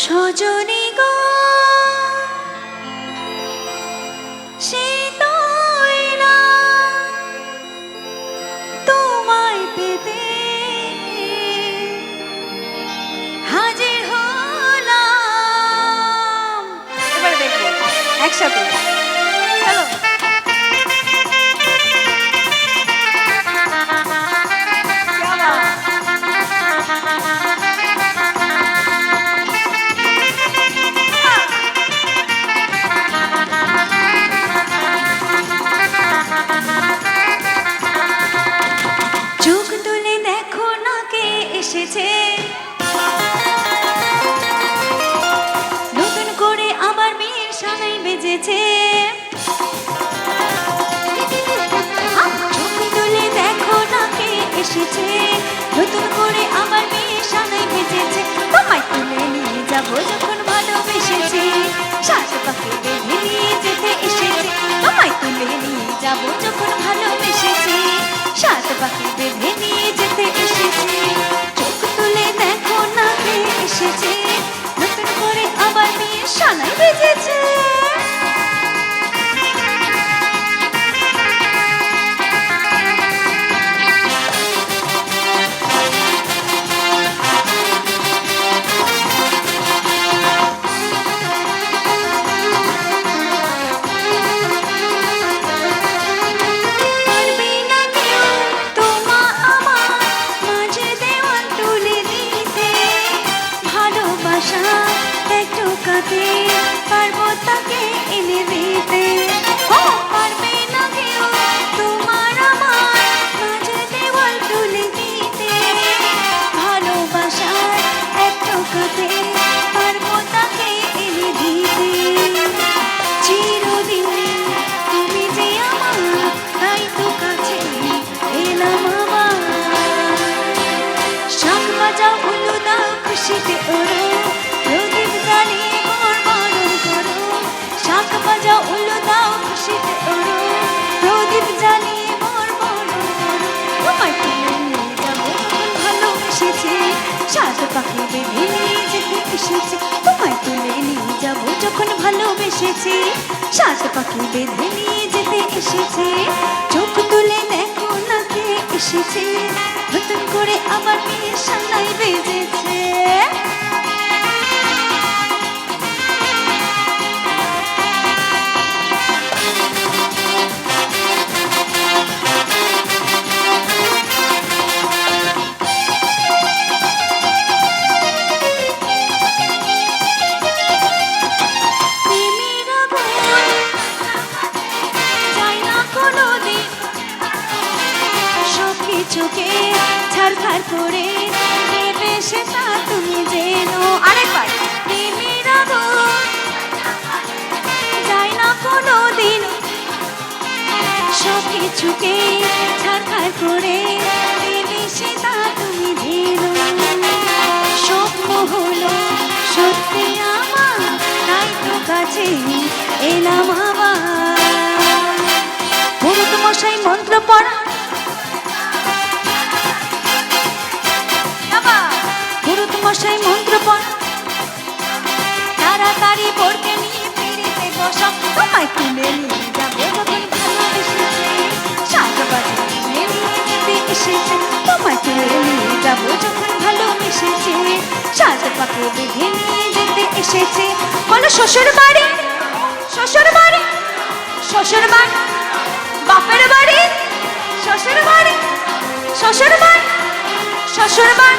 সজনী গো সে তুই না তোমায় পেতে হাজির হলাম। এবার দেখবো একসাথে চলো। চোখ তুলে দেখো না কে এসেছে, নতুন করে আবার বিয়ের সানাই বেজেছে। চোখ তুলে দেখো না কে এসেছে, নতুন করে আবার বিয়ের সানাই বেজেছে। তোমায় তুলে নিয়ে যাবো যখন ভালোবেসেছি, সাত পাখি বেঁধে নিয়ে যেতে এসেছে। তোমায় তুলে নিয়ে যাবো যখন ভালোবেসেছি, সাত পাখি বেঁধে নিয়ে যেতে এসেছি। চোখ তুলে দেখো না কে এসেছে, নতুন করে আবার বিয়ের সানাই বেজেছে। পারবো তাকে এনে দিতে, পারবে না কেউ তোমার আমার মাঝে দেওয়াল তুলে দিতে। ভালোবাসার এক টোকাতে পারবো তাকে এনে দিতে। চিরদিন তুমি যে আমার, তাই তো কাছে এলাম আবার। শাঁখ বাজাও উলু দাও খুশিতে ওরো, প্রদীপ জ্বালিয়ে বাজাও উল্লু দাও খুশিতে ওরো, প্রদীপ জ্বালিয়ে মোর বরণ করো। তোমায় তুলে নিয়ে যাবো যখন ভালোবেসেছি, সাত পাখি বেঁধে নিয়ে যেতে এসেছি। তোমায় তুলে নিয়ে যাবো যখন ভালোবেসেছি, সাত পাখি বেঁধে নিয়ে যেতে এসেছি। চোখ তুলে দেখো না কে এসেছে, নতুন করে আবার বিয়ের সানাই বেজেছে। চোখে ছাড়খাড় করে দেবে সেটা তুমি জেনো। আরেকবার প্রেমের আগুন যায় না কোনো দিন, সব কিছুকে ছাড়খাড় করে দেবে সেটা তুমি জেনো। স্বপ্ন হলো সত্যি আমার, তাই তো কাছে এলাম আবার। পুরোহিত মশাই মন্ত্র পড়া, মশাই মন্ত্র পড়া, তাড়াতাড়ি পড়তে নিয়ে পিড়িতে বসা। তোমায় তুলে নিয়ে যাবো যখন ভালোবেসেছি, সাত পাখি নিয়ে যেতে এসেছে। তোমায় তুলে নিয়ে যাবো যখন ভালোবেসেছি, সাত পাখি বেঁধে নিয়ে যেতে এসেছে। বলো শ্বশুর বাড়ি, শ্বশুর বাড়ি, শ্বশুর বাড়ি, বাপের বাড়ি, শ্বশুর বাড়ি, শ্বশুর বাড়ি, শ্বশুর বাড়ি।